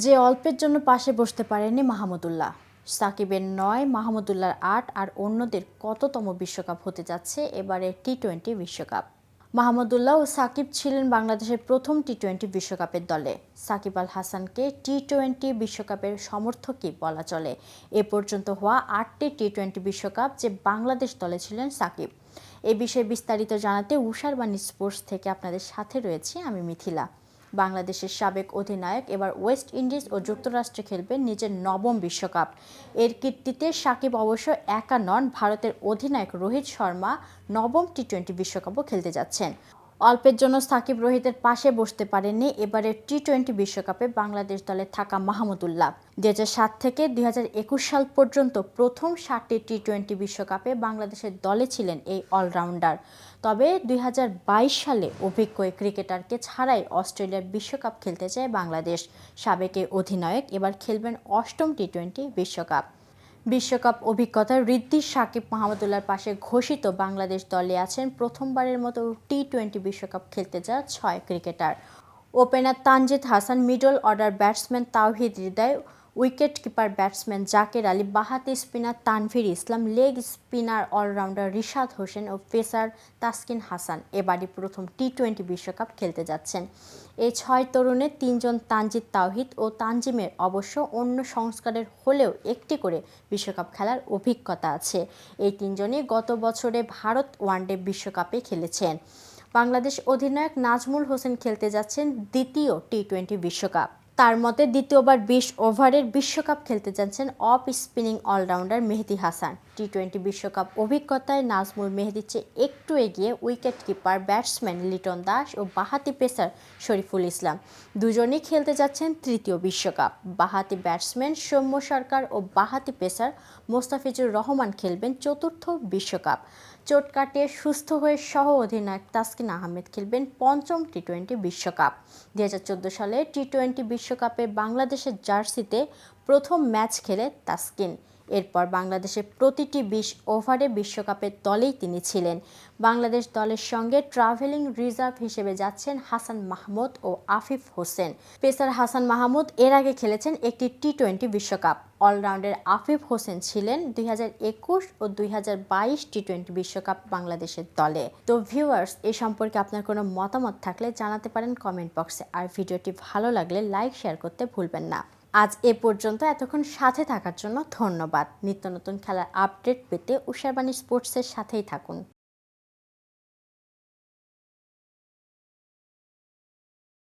যে অল্পের জন্য পাশে বসতে পারেননি মাহমুদুল্লাহ। সাকিবের ৯, মাহমুদুল্লাহর ৮ আর অন্যদের কততম বিশ্বকাপ হতে যাচ্ছে এবারের টি-20 বিশ্বকাপ। মাহমুদুল্লাহ ও সাকিব ছিলেন বাংলাদেশের প্রথম টি-20 বিশ্বকাপের দলে। সাকিব আল হাসানকে টি-20 বিশ্বকাপের সমর্থকই বলা চলে। এ পর্যন্ত হওয়া ৮টি টি-20 বিশ্বকাপ যে বাংলাদেশ দলে ছিলেন সাকিব। এ বিষয়ে বিস্তারিত জানাতে উষারবাণী স্পোর্টস থেকে আপনাদের সাথে রয়েছি আমি মিথিলা। বাংলাদেশের সাবেক অধিনায়ক এবার ওয়েস্ট ইন্ডিজ ও যুক্তরাষ্ট্রে খেলবেন নিজের নবম বিশ্বকাপ। এর কীর্তিতে সাকিব অবশ্য একা নন, ভারতের অধিনায়ক রোহিত শর্মা নবম টি-20 বিশ্বকাপও খেলতে যাচ্ছেন। অল্পের জন্য সাকিব রোহিতের পাশে বসতে পারেননি এবারের টি-20 বিশ্বকাপে বাংলাদেশ দলে থাকা মাহমুদুল্লাহ। ২০০৭ থেকে ২০২১ সাল পর্যন্ত প্রথম ৭টি টি-20 বিশ্বকাপে বাংলাদেশের দলে ছিলেন এই অলরাউন্ডার। তবে ২০২২ সালে অভিজ্ঞ ক্রিকেটারকে ছাড়াই অস্ট্রেলিয়ার বিশ্বকাপ খেলতে চায় বাংলাদেশ। সাবেক অধিনায়ক এবার খেলবেন ৮ম টি-20 বিশ্বকাপ। বিশ্বকাপ অভিজ্ঞতার ঋদ্ধি সাকিব মাহমুদুল্লাহর পাশে ঘোষিত বাংলাদেশ দলে আছেন প্রথমবারের মতো টি-20 বিশ্বকাপ খেলতে যাওয়া ৬ cricketer. Opener Tanzid Hasan, middle order batsman Towhid Hridoy, wicket keeper batsman Jaker Ali, বাঁহাতি spinner Tanvir Islam, leg spinner allrounder Rishad Hossain ও পেসার তাসকিন হাসান এবারই প্রথম টি-20 বিশ্বকাপ খেলতে যাচ্ছেন। এই ৬ তরুণের ৩জন তানজিদ, তাওহিদ ও তানজিমের অবশ্য অন্য সংস্কারের হলেও একটি করে বিশ্বকাপ খেলার অভিজ্ঞতা আছে। এই ৩জনই গত বছরে ভারত ওয়ানডে বিশ্বকাপে খেলেছেন। বাংলাদেশ অধিনায়ক নাজমুল হোসেন খেলতে যাচ্ছেন দ্বিতীয় টি-20 বিশ্বকাপ। তার মতে দ্বিতীয়বার ২০ ওভারের বিশ্বকাপ খেলতে যাচ্ছেন off spinning allrounder Mehedi Hasan. টি-20 বিশ্বকাপ অভিজ্ঞতায় নাজমুল মেহেদীর চেয়ে একটু এগিয়ে wicket keeper batsman Liton Das ও বাঁহাতি পেসার শরীফুল ইসলাম। দুজনেই খেলতে যাচ্ছেন তৃতীয় বিশ্বকাপ। বাঁহাতি ব্যাটসম্যান সৌম্য সরকার ও বাঁহাতি পেসার মোস্তাফিজুর রহমান খেলবেন চতুর্থ বিশ্বকাপ। চোট কাটিয়ে সুস্থ হয়ে সহ অধিনায়ক তাসকিন আহমেদ খেলবেন পঞ্চম টি-20 বিশ্বকাপ। ২০১৪ সালে টি-20 বিশ্বকাপে বাংলাদেশের জার্সিতে প্রথম ম্যাচ খেলে তাসকিন। এরপর বাংলাদেশের প্রতিটি ২০ ওভারে বিশ্বকাপের দলেই তিনি ছিলেন। বাংলাদেশ দলের সঙ্গে ট্রাভেলিং রিজার্ভ হিসেবে যাচ্ছেন হাসান মাহমুদ ও আফিফ হোসেন। পেসার হাসান মাহমুদ এর আগে খেলেছেন একটি টি-20 বিশ্বকাপ। অলরাউন্ডার আফিফ হোসেন ছিলেন ২০২১ ও ২০২২ টি-20 বিশ্বকাপ বাংলাদেশের দলে। তো ভিউয়ার্স, এ সম্পর্কে আপনার কোনো মতামত থাকলে জানাতে পারেন কমেন্ট বক্সে। আর ভিডিওটি ভালো লাগলে লাইক, শেয়ার করতে ভুলবেন না। আজ এ পর্যন্ত, এতক্ষণ সাথে থাকার জন্য ধন্যবাদ। নিত্য নতুন খেলার আপডেট পেতে উষারবাণী স্পোর্টসের সাথেই থাকুন।